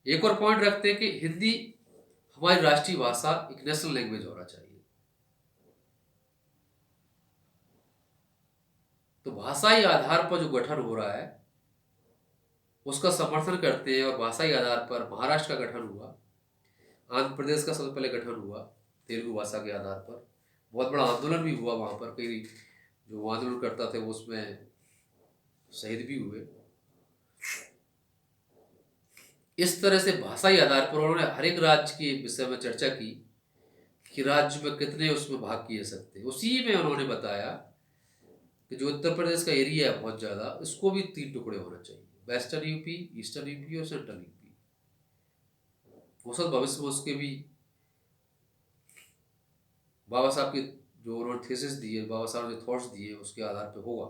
एक और पॉइंट रखते हैं कि हिंदी हमारी राष्ट्रीय भाषा, एक नेशनल लैंग्वेज होना चाहिए। तो भाषाई आधार पर जो गठन हो रहा है उसका समर्थन करते हैं, और भाषाई आधार पर महाराष्ट्र का गठन हुआ, आंध्र प्रदेश का सबसे पहले गठन हुआ तेलुगु भाषा के आधार पर। बहुत बड़ा आंदोलन भी हुआ वहाँ पर, कई जो आंदोलन करता थे वो उसमें शहीद भी हुए। इस तरह से भाषाई आधार पर उन्होंने हर एक राज्य के विषय में चर्चा की कि राज्य में कितने उसमें भाग किए सकते हैं। उसी में उन्होंने बताया कि जो उत्तर प्रदेश का एरिया है बहुत ज़्यादा, इसको भी 3 टुकड़े होना चाहिए, वेस्टर्न यूपी, ईस्टर्न यूपी और सेंट्रल यूपी। हो सकता भविष्य में उसके भी बाबा साहब के जो उन्होंने थीसिस दिए, बाबा साहब ने थॉट्स दिए, उसके आधार पे होगा।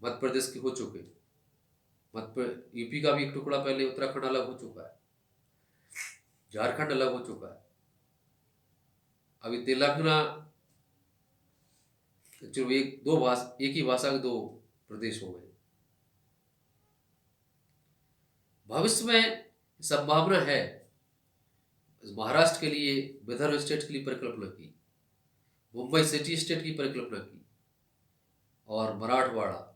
मध्य प्रदेश के हो चुके, मध्य यूपी का भी एक टुकड़ा पहले उत्तराखंड अलग हो चुका है, झारखंड अलग हो चुका है, अभी तेलंगाना, जो एक ही भाषा के 2 प्रदेश हो गए। भविष्य में संभावना है, महाराष्ट्र के लिए, विदर्भ स्टेट के लिए परिकल्पना की, मुंबई सिटी स्टेट की परिकल्पना की, और मराठवाड़ा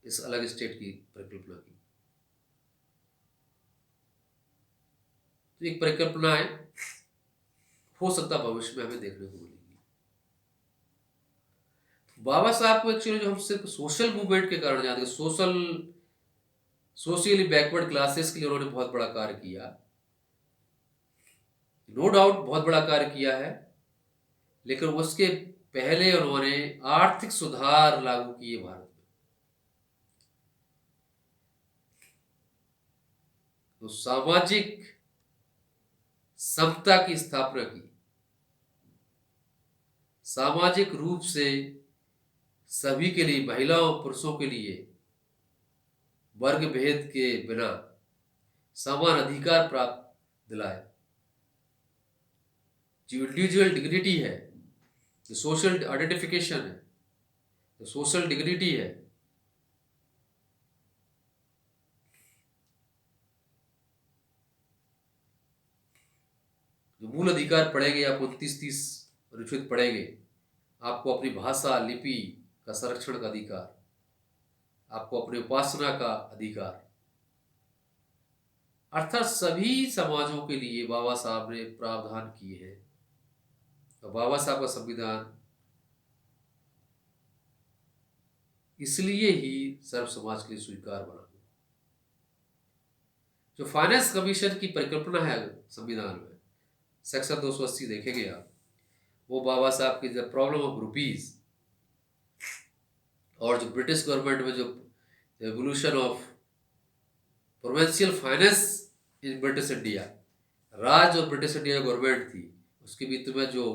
इस अलग स्टेट की परिकल्पना की। तो एक परिकल्पना है, हो सकता भविष्य में हमें देखने को मिलेगी। बाबा साहब को एक्चुअली जो हम सिर्फ सोशल मूवमेंट के कारण जानते हैं, सोशली बैकवर्ड क्लासेस के लिए उन्होंने बहुत बड़ा कार्य किया, नो डाउट बहुत बड़ा कार्य किया है, लेकिन उसके पहले उन्होंने आर्थिक सुधार लागू किए भारत में। तो सामाजिक समता की स्थापना की, सामाजिक रूप से सभी के लिए, महिलाओं पुरुषों के लिए वर्ग भेद के बिना समान अधिकार प्राप्त दिलाए। जो इंडिविजुअल डिग्निटी है, जो सोशल आइडेंटिफिकेशन है, जो सोशल डिग्निटी है, जो मूल अधिकार पढ़ेंगे आप 29-30 अनुच्छेद पढ़ेंगे, आपको अपनी भाषा लिपि का संरक्षण का अधिकार, आपको अपनी उपासना का अधिकार, अर्थात सभी समाजों के लिए बाबा साहब ने प्रावधान किए हैं। तो बाबा साहब का संविधान इसलिए ही सर्व समाज के लिए स्वीकार बना। जो फाइनेंस कमीशन की परिकल्पना है संविधान में, सेक्शन 280 देखेंगे आप, वो बाबा साहब की द प्रॉब्लम ऑफ रुपीज, और जो ब्रिटिश गवर्नमेंट में जो evolution of provincial finance in British India, Raj और ब्रिटिश इंडिया गवर्नमेंट थी, उसके बीच में जो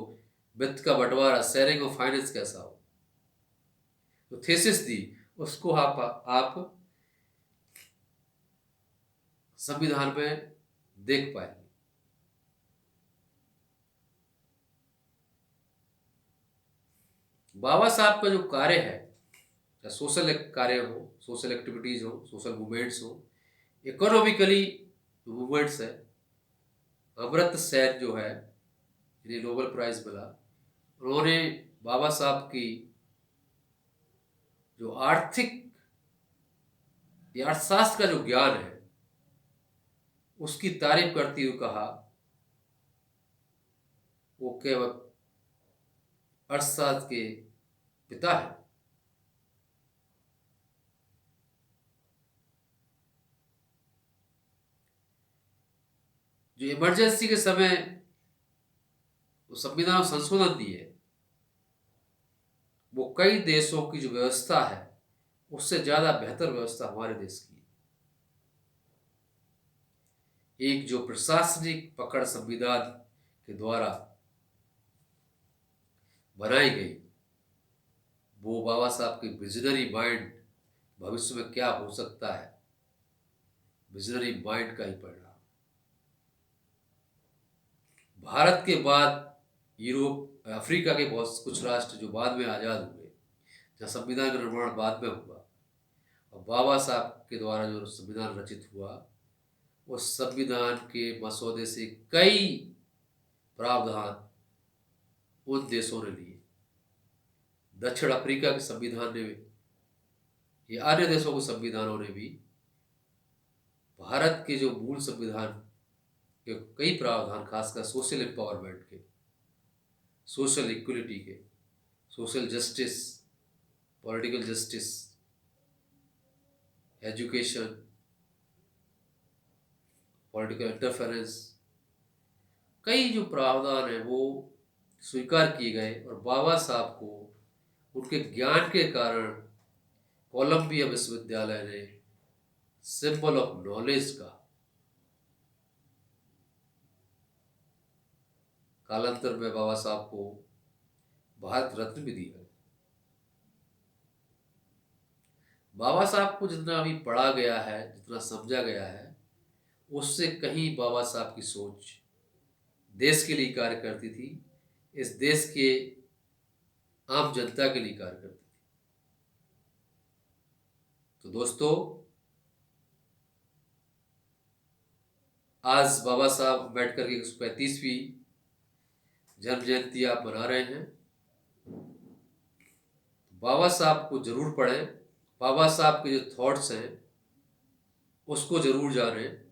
वित्त का बंटवारा, शेयरिंग ऑफ फाइनेंस कैसा हो, तो थीसिस दी, उसको आप संविधान में देख पाएंगे। बाबा साहब का जो कार्य है, चाहे सोशल कार्य हो, सोशल एक्टिविटीज हो, सोशल मूवमेंट्स हो, इकोनॉमिकली मूवमेंट्स है। अमृत सेन जो है, जिन्हें नोबेल प्राइज मिला, उन्होंने बाबा साहब की जो आर्थिक या अर्थशास्त्र का जो ज्ञान है उसकी तारीफ करते हुए कहा, वो केवल अर्थशास्त्र के पिता है। जो इमरजेंसी के समय वो संविधान संशोधन दिए, वो कई देशों की जो व्यवस्था है उससे ज्यादा बेहतर व्यवस्था हमारे देश की। एक जो प्रशासनिक पकड़ संविधान के द्वारा बनाई गई, वो बाबा साहब की विजनरी माइंड, भविष्य में क्या हो सकता है, विजनरी माइंड का ही परिणाम। भारत के बाद यूरोप, अफ्रीका के बहुत कुछ राष्ट्र जो बाद में आज़ाद हुए, जहाँ संविधान का निर्माण बाद में हुआ, और बाबा साहब के द्वारा जो संविधान रचित हुआ, उस संविधान के मसौदे से कई प्रावधान उन देशों ने लिए। दक्षिण अफ्रीका के संविधान ने, या अन्य देशों के संविधानों ने भी भारत के जो मूल संविधान के कई प्रावधान, खासकर सोशल एम्पावरमेंट के, सोशल इक्वलिटी के, social justice, political justice, education, political interference, कई जो प्रावधान है वो स्वीकार किए गए। और बाबा साहब को उनके ज्ञान के कारण कोलंबिया विश्वविद्यालय ने सिंबल ऑफ नॉलेज का, कालांतर में बाबा साहब को भारत रत्न भी दिया गया। बाबा साहब को जितना अभी पढ़ा गया है, जितना समझा गया है, उससे कहीं बाबा साहब की सोच देश के लिए कार्य करती थी, इस देश के आम जनता के लिए कार्य करती थी। तो दोस्तों, आज बाबा साहब अम्बेडकर की 135वीं जन्म जयंती आप मना रहे हैं। बाबा साहब को जरूर पढ़ें, बाबा साहब के जो थॉट्स हैं उसको जरूर जानें।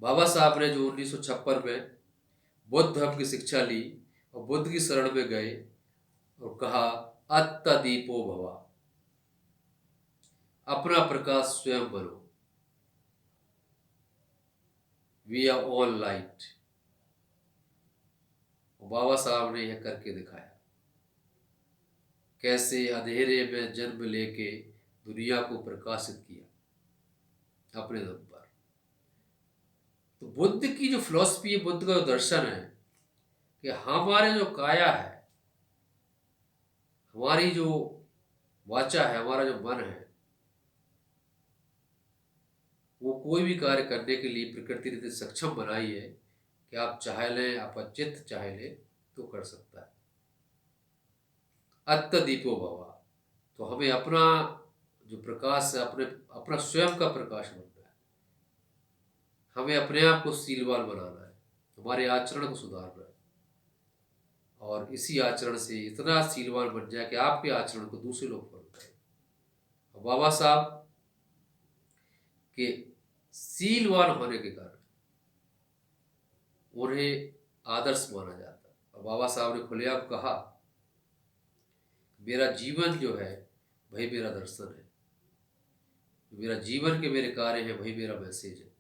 बाबा साहब ने जो 1956 में बुद्ध धर्म की शिक्षा ली और बुद्ध की शरण में गए और कहा, अत्ता दीपो भवा, अपना प्रकाश स्वयं बनो, वी आर ऑल लाइट। बाबा साहब ने यह करके दिखाया, कैसे अंधेरे में जन्म लेके दुनिया को प्रकाशित किया अपने दम पर। तो बुद्ध की जो फिलॉसफी है, बुद्ध का जो दर्शन है कि हमारे जो काया है, हमारी जो वाचा है, हमारा जो मन है, वो कोई भी कार्य करने के लिए प्रकृति ने सक्षम बनाई है कि आप चाहे लें, आपका चित्त चाहे ले तो कर सकता है। अत्त दीपो भवा, तो हमें अपना जो प्रकाश है, अपना स्वयं का प्रकाश बनना है। हमें अपने आप को सीलवान बनाना है, हमारे आचरण को सुधारना है, और इसी आचरण से इतना सीलवान बन जाए कि आपके आचरण को दूसरे लोग फॉलो करें। बाबा साहब के सीलवान होने के कारण उन्हें आदर्श माना जाता है। और बाबा साहब ने खुलेआम कहा, मेरा जीवन जो है वही मेरा दर्शन है, मेरा जीवन के मेरे कार्य है वही मेरा मैसेज है।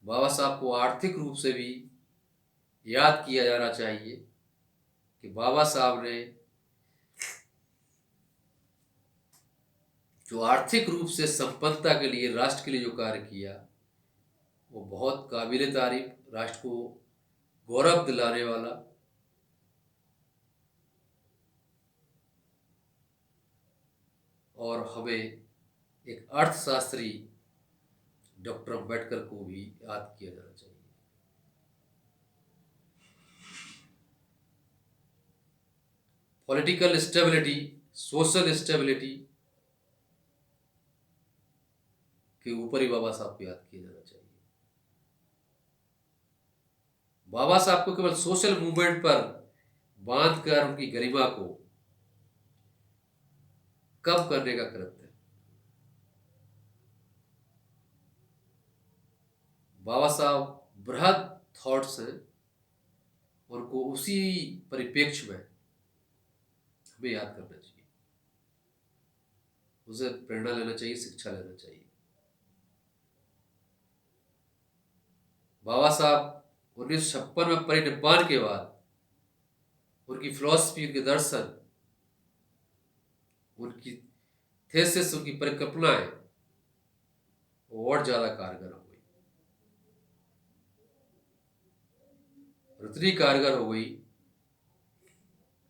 बाबा साहब को आर्थिक रूप से भी याद किया जाना चाहिए कि बाबा साहब ने जो आर्थिक रूप से संपन्नता के लिए, राष्ट्र के लिए जो कार्य किया, वो बहुत काबिल तारीफ, राष्ट्र को गौरव दिलाने वाला। और हमें एक अर्थशास्त्री डॉक्टर अम्बेडकर को भी याद किया जाना चाहिए। पॉलिटिकल स्टेबिलिटी, सोशल स्टेबिलिटी के ऊपर ही बाबा साहब को याद किया जाना चाहिए। बाबा साहब को केवल सोशल मूवमेंट पर बांधकर उनकी गरिमा को कम करने का कृत्य है। बाबा साहब बृहद थॉट्स हैं, उनको उसी परिप्रेक्ष्य में हमें याद करना चाहिए, उसे प्रेरणा लेना चाहिए, शिक्षा लेना चाहिए। बाबा साहब 1956 में परिनिर्वाण के बाद उनकी फिलॉसफी, उनके दर्शन, उनकी थेसिस, उनकी परिकल्पनाएं और ज्यादा कारगर हो गई, इतनी कारगर हो गई।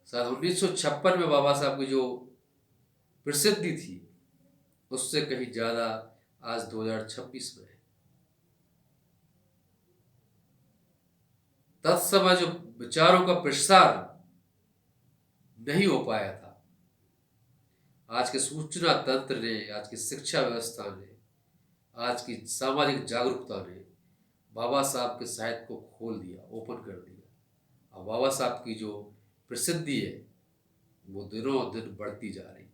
शायद 1956 में बाबा साहब की जो प्रसिद्धि थी उससे कहीं ज्यादा आज 2026 में है। तत्समय जो विचारों का प्रसार नहीं हो पाया था, आज के सूचना तंत्र ने, आज की शिक्षा व्यवस्था ने, आज की सामाजिक जागरूकता ने बाबा साहब के साहित्य को खोल दिया, ओपन कर दिया। और बाबा साहब की जो प्रसिद्धि है वो दिनों दिन बढ़ती जा रही है।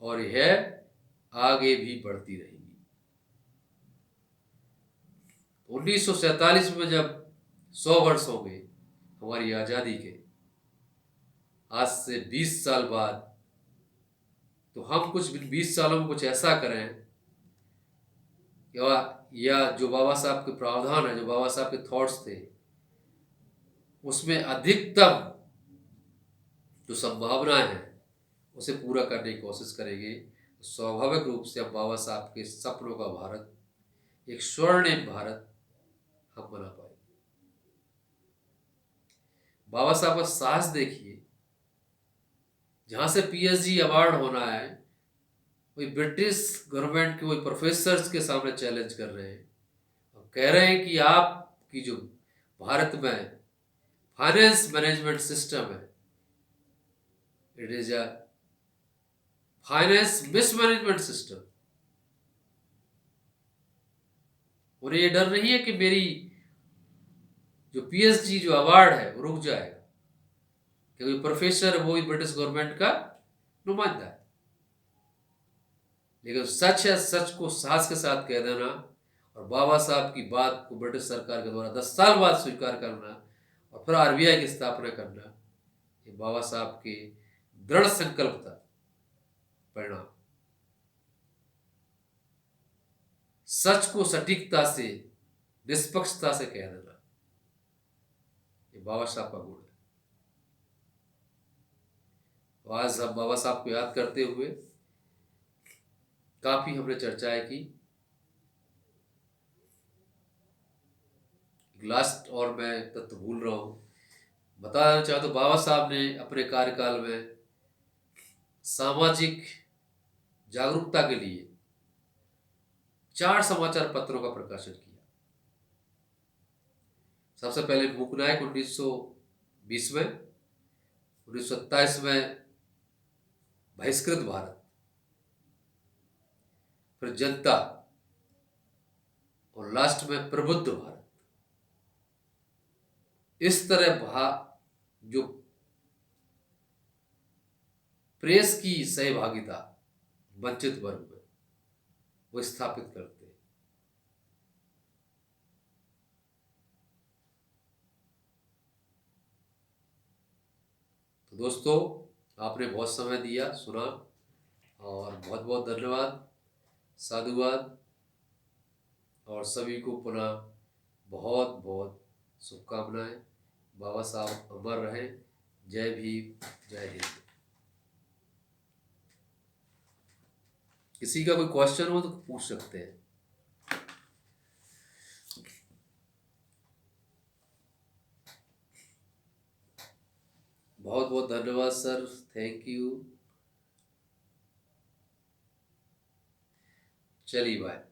और यह आगे भी बढ़ती रहेगी। 1947 में जब 100 वर्ष हो गए हमारी आज़ादी के, आज से 20 साल बाद, तो हम कुछ 20 सालों में कुछ ऐसा करें या जो बाबा साहब के प्रावधान है, जो बाबा साहब के थॉट्स थे, उसमें अधिकतम जो संभावनाएं हैं उसे पूरा करने की कोशिश करेंगे। तो स्वाभाविक रूप से हम बाबा साहब के सपनों का भारत, एक स्वर्णिम भारत हम बना पाएंगे। बाबा साहब का साहस देखिए, जहाँ से पीएचडी अवार्ड होना है, वही ब्रिटिश गवर्नमेंट के वही प्रोफेसर्स के सामने चैलेंज कर रहे हैं और कह रहे हैं कि आपकी जो भारत में फाइनेंस मैनेजमेंट सिस्टम है, it is a finance mismanagement system. उन्हें ये डर नहीं है कि मेरी जो पीएचडी जो अवार्ड है वो रुक जाएगा, क्योंकि प्रोफेसर वो भी ब्रिटिश गवर्नमेंट का नुमाइंदा है। लेकिन सच है, सच को साहस के साथ कह देना और बाबा साहब की बात को ब्रिटिश सरकार के द्वारा 10 साल बाद स्वीकार करना और फिर आरबीआई की स्थापना करना, ये बाबा साहब के दृढ़ संकल्प था परिणाम। सच को सटीकता से, निष्पक्षता से कह देना, ये बाबा साहब का गुण है। तो आज हम बाबा साहब को याद करते हुए काफी हमने चर्चाएं की। लास्ट और मैं तत्व भूल रहा हूं बताना चाहता हूं, बाबा साहब ने अपने कार्यकाल में सामाजिक जागरूकता के लिए 4 समाचार पत्रों का प्रकाशन किया। सबसे पहले मूकनायक 1920 में, 1927 में बहिष्कृत भारत, फिर जनता और लास्ट में प्रबुद्ध भारत। इस तरह जो प्रेस की सहभागिता वंचित वर्ग में वो स्थापित करते हैं। तो दोस्तों, आपने बहुत समय दिया, सुना, और बहुत बहुत धन्यवाद, साधुवाद, और सभी को पुनः बहुत बहुत शुभकामनाएं। बाबा साहब अमर रहें। जय भीम, जय हिंद। किसी का कोई क्वेश्चन हो तो पूछ सकते हैं। बहुत बहुत धन्यवाद सर, थैंक यू। चलिए बाय।